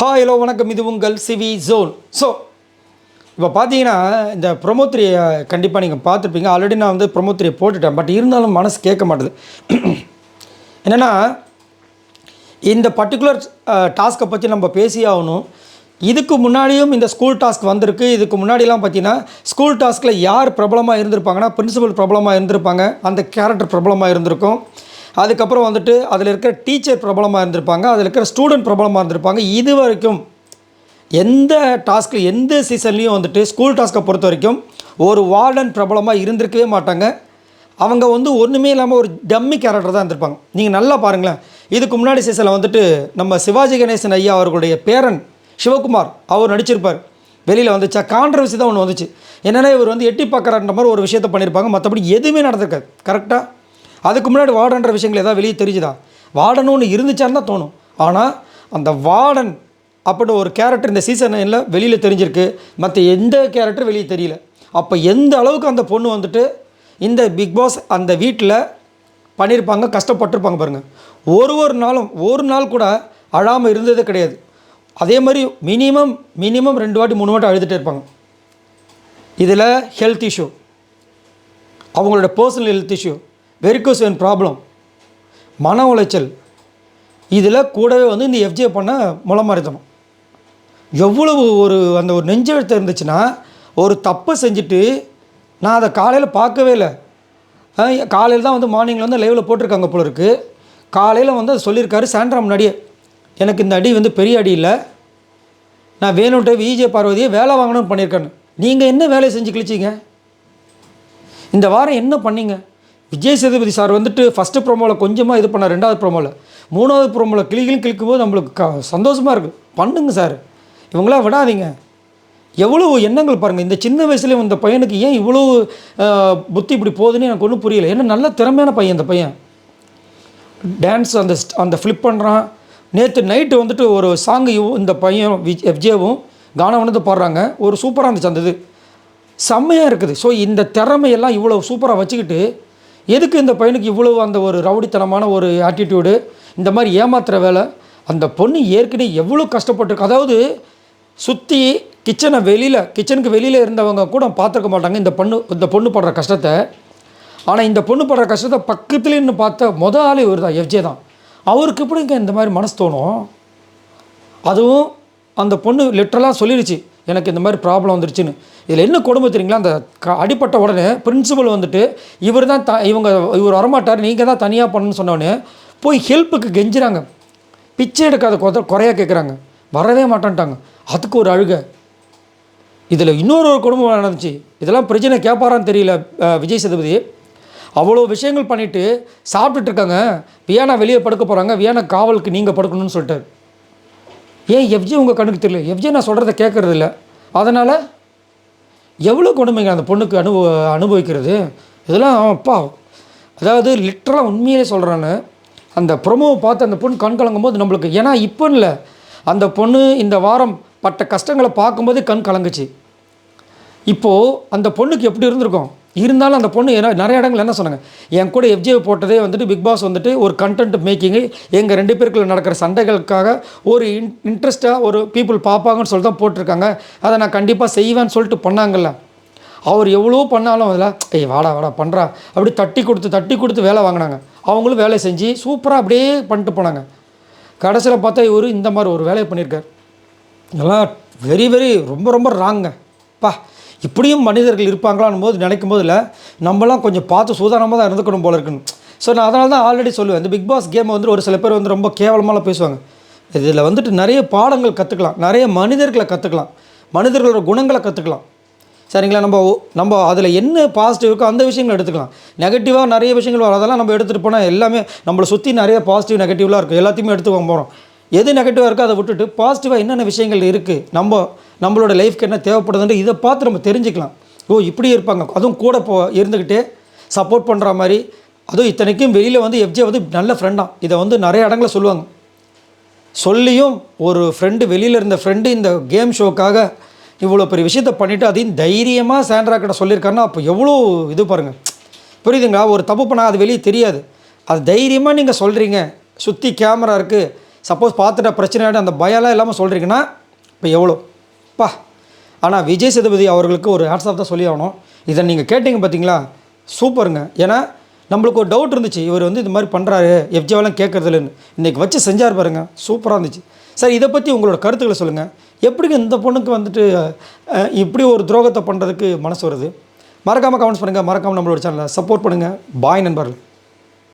Hi hello வணக்கம், இது உங்கள் சிவி ஜோன். ஸோ இப்போ பார்த்தீங்கன்னா இந்த ப்ரொமோ 3 கண்டிப்பாக நீங்கள் பார்த்துருப்பீங்க. ஆல்ரெடி நான் வந்து ப்ரொமோ 3 போட்டுட்டேன். பட் இருந்தாலும் மனசு கேட்க மாட்டுது. என்னென்னா இந்த பர்டிகுலர் டாஸ்க்கை பற்றி நம்ம பேசி ஆகணும். இதுக்கு முன்னாடியும் இந்த ஸ்கூல் டாஸ்க் வந்திருக்கு. இதுக்கு முன்னாடிலாம் பார்த்தீங்கன்னா ஸ்கூல் டாஸ்கில் யார் பிரபலமாக இருந்திருப்பாங்கன்னா பிரின்சிபல் பிரபலமாக இருந்திருப்பாங்க, அந்த கேரக்டர் பிரபலமாக இருந்திருக்கும். அதுக்கப்புறம் வந்துட்டு அதில் இருக்கிற டீச்சர் பிரபலமாக இருந்திருப்பாங்க, அதில் இருக்கிற ஸ்டூடெண்ட் பிரபலமாக இருந்திருப்பாங்க. இது வரைக்கும் எந்த டாஸ்கில் எந்த சீசன்லேயும் வந்துட்டு ஸ்கூல் டாஸ்க்கை பொறுத்த வரைக்கும் ஒரு வார்டன் பிரபலமாக இருந்திருக்கவே மாட்டாங்க. அவங்க வந்து ஒன்றுமே இல்லாமல் ஒரு டம்மி கேரக்டர் தான் இருந்திருப்பாங்க. நீங்கள் நல்லா பாருங்களேன். இதுக்கு முன்னாடி சீசனில் வந்துட்டு நம்ம சிவாஜி கணேசன் ஐயா அவர்களுடைய பேரன் சிவகுமார் அவர் நடிச்சிருப்பார். வெளியில் வந்துச்சா கான்ட்ரவர்சி தான் ஒன்று வந்துச்சு. என்னென்னா இவர் வந்து எட்டி பார்க்குறான்ற மாதிரி ஒரு விஷயத்தை பண்ணியிருப்பாங்க. மற்றபடி எதுவுமே நடந்திருக்காது. கரெக்டாக அதுக்கு முன்னாடி வார்டன்ற விஷயங்கள் ஏதாவது வெளியே தெரிஞ்சுதா? வார்டன் ஒன்று இருந்துச்சான்னு தான் தோணும். ஆனால் அந்த வார்டன் அப்படின்னு ஒரு கேரக்டர் இந்த சீசனில் வெளியில் தெரிஞ்சிருக்கு. மற்ற எந்த கேரக்டர் வெளியே தெரியல. அப்போ எந்த அளவுக்கு அந்த பொண்ணு வந்துட்டு இந்த பிக் பாஸ் அந்த வீட்டில் பண்ணியிருப்பாங்க, கஷ்டப்பட்டுருப்பாங்க பாருங்கள். ஒரு நாளும் ஒரு நாள் கூட அழாமல் இருந்ததே கிடையாது. அதே மாதிரி மினிமம் 2 வாட்டி 3 வாட்டி அழுதுகிட்டே இருப்பாங்க. இதில் ஹெல்த் இஷ்யூ, அவங்களோட personal health issue, varicose vein problem, மன உளைச்சல், இதில் கூடவே வந்து இந்த எஃப்ஜே பண்ண முளமாரித்தனம். எவ்வளவு அந்த ஒரு நெஞ்செழுத்து இருந்துச்சுன்னா, ஒரு தப்பை செஞ்சுட்டு நான் அதை காலையில் பார்க்கவே இல்லை. காலையில் தான் வந்து மார்னிங்கில் வந்து லைவில் போட்டிருக்காங்க போல இருக்குது. காலையில் வந்து அதை சொல்லியிருக்காரு சாண்ட்ரா முன்னாடியே, எனக்கு இந்த அடி வந்து பெரிய அடி இல்லை, நான் வேணுன்ட்டு விஜே பார்வதியை வேலை வாங்கணும்னு பண்ணியிருக்கேன்னு. நீங்கள் என்ன வேலையை செஞ்சு கிழிச்சிங்க? இந்த வாரம் என்ன பண்ணீங்க? விஜய் சேதுபதி சார் வந்துட்டு ஃபஸ்ட்டு ப்ரோமோவில் கொஞ்சமாக இது பண்ணார், 2வது ப்ரோமோவில், 3வது ப்ரோமோவில் கிளிக்கும் போது நம்மளுக்கு சந்தோஷமாக இருக்குது. பண்ணுங்க சார், இவங்களாம் விடாதீங்க. எவ்வளோ எண்ணங்கள் பாருங்கள். இந்த சின்ன வயசுலேயும் இந்த பையனுக்கு ஏன் இவ்வளோ புத்தி இப்படி போகுதுன்னு எனக்கு ஒன்றும் புரியல. ஏன்னா நல்ல திறமையான பையன் இந்த பையன். டான்ஸ் அந்த ஃப்ளிப் பண்ணுறான். நேற்று நைட்டு வந்துட்டு ஒரு சாங்கு இந்த பையன் எஃப்ஜேவும் கானவனது பாடுறாங்க. ஒரு சூப்பராக இருந்துச்சு அந்த இது, செம்மையாக இருக்குது. ஸோ இந்த திறமையெல்லாம் இவ்வளோ சூப்பராக வச்சுக்கிட்டு எதுக்கு இந்த பையனுக்கு இவ்வளோ அந்த ஒரு ரவுடித்தனமான ஒரு ஆட்டிடியூடு, இந்த மாதிரி ஏமாத்துகிற வேலை? அந்த பொண்ணு ஏற்கனவே எவ்வளோ கஷ்டப்பட்டுருக்கு. அதாவது சுற்றி கிச்சனுக்கு வெளியில் இருந்தவங்க கூட பார்த்துருக்க மாட்டாங்க இந்த பொண்ணு படுற கஷ்டத்தை. ஆனால் இந்த பொண்ணு படுற கஷ்டத்தை பக்கத்துலேன்னு பார்த்த ஆள் இவர் தான், எஃப்ஜே தான். அவருக்கு எப்படிங்க இந்த மாதிரி மனசு தோணும்? அதுவும் அந்த பொண்ணு லிட்டரலாக சொல்லிடுச்சு, எனக்கு இந்த மாதிரி ப்ராப்ளம் வந்துருச்சுன்னு. இதில் என்ன கொடுமை தெரியுங்களா? அந்த அடிப்பட்ட உடனே பிரின்சிபல் வந்துட்டு இவர் இவர் வரமாட்டார், நீங்கள் தான் தனியாக பண்ணணும்னு சொன்னோடனே போய் ஹெல்ப்புக்கு கெஞ்சுறாங்க. பிச்சை எடுக்காத குறையாக கேட்குறாங்க, வரவே மாட்டேன்ட்டாங்க. அதுக்கு ஒரு அழுகை. இதில் இன்னொரு குடும்பம் நடந்துச்சு. இதெல்லாம் பிரச்சனை கேட்பாரான்னு தெரியல விஜய் சேதுபதி. அவ்வளோ விஷயங்கள் பண்ணிவிட்டு சாப்பிட்டுட்டு இருக்காங்க. வியானா வெளியே படுக்க போகிறாங்க, வியானா காவலுக்கு நீங்கள் படுக்கணும்னு சொல்லிட்டார். ஏன் எஃப்ஜே உங்கள் கண்ணுக்கு தெரியல? எஃப்ஜே நான் சொல்கிறத கேட்குறது இல்லை. அதனால் எவ்வளோ கொடுமைங்க அந்த பொண்ணுக்கு அனுபவிக்கிறது. இதெல்லாம் அப்பா, அதாவது லிட்டரலாக உண்மையிலே சொல்கிறான்னு அந்த ப்ரொமோவை பார்த்து அந்த பொண்ணு கண் கலங்கும் போது நம்மளுக்கு, ஏன்னா இப்போ இல்லை, அந்த பொண்ணு இந்த வாரம் பட்ட கஷ்டங்களை பார்க்கும்போது கண் கலங்குச்சு. இப்போது அந்த பொண்ணுக்கு எப்படி இருந்திருக்கும்? இருந்தாலும் அந்த பொண்ணு நிறைய இடங்கள் என்ன சொன்னாங்க, என் கூட எஃப்ஜே போட்டதே வந்துட்டு பிக் பாஸ் வந்துட்டு ஒரு கண்டென்ட் மேக்கிங்கு, எங்கள் 2 பேருக்குள்ள நடக்கிற சண்டைகளுக்காக ஒரு இன்ட்ரெஸ்ட்டாக ஒரு பீப்புள் பார்ப்பாங்கன்னு சொல்லி தான் போட்டிருக்காங்க, அதை நான் கண்டிப்பாக செய்வேன்னு சொல்லிட்டு பண்ணாங்கல்ல. அவர் எவ்வளோ பண்ணாலும் அதில் வாடா பண்ணுறா அப்படி தட்டி கொடுத்து வேலை வாங்கினாங்க. அவங்களும் வேலை செஞ்சு சூப்பராக அப்படியே பண்ணிட்டு போனாங்க. கடைசியில் பார்த்தா இவர் இந்த மாதிரி ஒரு வேலையை பண்ணியிருக்கார். இதெல்லாம் வெரி ரொம்ப ராங்க. இப்படியும் மனிதர்கள் இருப்பாங்களான்னு போது நினைக்கும் போதில் நம்மளாம் கொஞ்சம் பார்த்து சூதானமாக தான் இருந்துக்கணும் போல இருக்குன்னு. ஸோ நான் அதனால தான் ஆல்ரெடி சொல்லுவேன், இந்த பிக் பாஸ் கேமை வந்துட்டு ஒரு சில பேர் வந்து ரொம்ப கேவலமாக பேசுவாங்க. இதில் வந்துட்டு நிறைய பாடங்கள் கற்றுக்கலாம், நிறைய மனிதர்களை கற்றுக்கலாம், மனிதர்களோட குணங்களை கற்றுக்கலாம். சரிங்களா? நம்ம அதில் என்ன பாசிட்டிவ் இருக்கோ அந்த விஷயங்களை எடுத்துக்கலாம். நெகட்டிவாக நிறைய விஷயங்கள் வரும், அதெல்லாம் நம்ம எடுத்துகிட்டு போனால் எல்லாமே நம்மளை சுற்றி நிறைய பாசிட்டிவ் நெகட்டிவ்லாம் இருக்குது. எல்லாத்தையுமே எடுத்துக்க போகிறோம். எது நெகட்டிவாக இருக்கோ அதை விட்டுட்டு பாசிட்டிவாக என்னென்ன விஷயங்கள் இருக்குது, நம்மளோட லைஃப்க்கு என்ன தேவைப்படுதுன்ட்டு இதை பார்த்து நம்ம தெரிஞ்சுக்கலாம். இப்படி இருப்பாங்க, அதுவும் கூட இருந்துக்கிட்டே சப்போர்ட் பண்ணுற மாதிரி. அதுவும் இத்தனைக்கும் வெளியில் வந்து எஃப்ஜே வந்து நல்ல ஃப்ரெண்டாக, இதை வந்து நிறைய இடங்களில் சொல்லுவாங்க. சொல்லியும் ஒரு ஃப்ரெண்டு, வெளியில் இருந்த ஃப்ரெண்டு இந்த கேம் ஷோக்காக இவ்வளோ பெரிய விஷயத்தை பண்ணிவிட்டு அதையும் தைரியமாக சாண்ட்ரா கிட்ட சொல்லியிருக்காருன்னா அப்போ எவ்வளோ இது பாருங்கள். புரியுதுங்களா? ஒரு தப்பு பண்ணால் அது வெளியே தெரியாது, அது தைரியமாக நீங்கள் சொல்கிறீங்க. சுற்றி கேமரா இருக்குது, சப்போஸ் பார்த்துட்ட பிரச்சனையாட அந்த பயம்லாம் இல்லாமல் சொல்கிறீங்கன்னா இப்போ எவ்வளோப்பா. ஆனால் விஜய் சேதுபதி அவர்களுக்கு ஒரு ஹேட்ஸ் ஆஃப் தான் சொல்லி ஆகணும். இதை நீங்கள் கேட்டிங்க பார்த்தீங்களா, சூப்பருங்க. ஏன்னா நம்மளுக்கு ஒரு டவுட் இருந்துச்சு, இவர் வந்து இது மாதிரி பண்ணுறாரு எஃப்ஜேவெல்லாம் கேட்குறதுலன்னு. இன்றைக்கி வச்சு செஞ்சார் பாருங்க, சூப்பராக இருந்துச்சு. சார் இதை பற்றி உங்களோட கருத்துக்களை சொல்லுங்கள். எப்படிங்க இந்த பொண்ணுக்கு வந்துட்டு இப்படி ஒரு துரோகத்தை பண்ணுறதுக்கு மனசு வருது? மறக்காமல் கமெண்ட்ஸ் பண்ணுங்கள், மறக்காமல் நம்மளோட சேனலை சப்போர்ட் பண்ணுங்கள். பாய் நண்பர்கள்.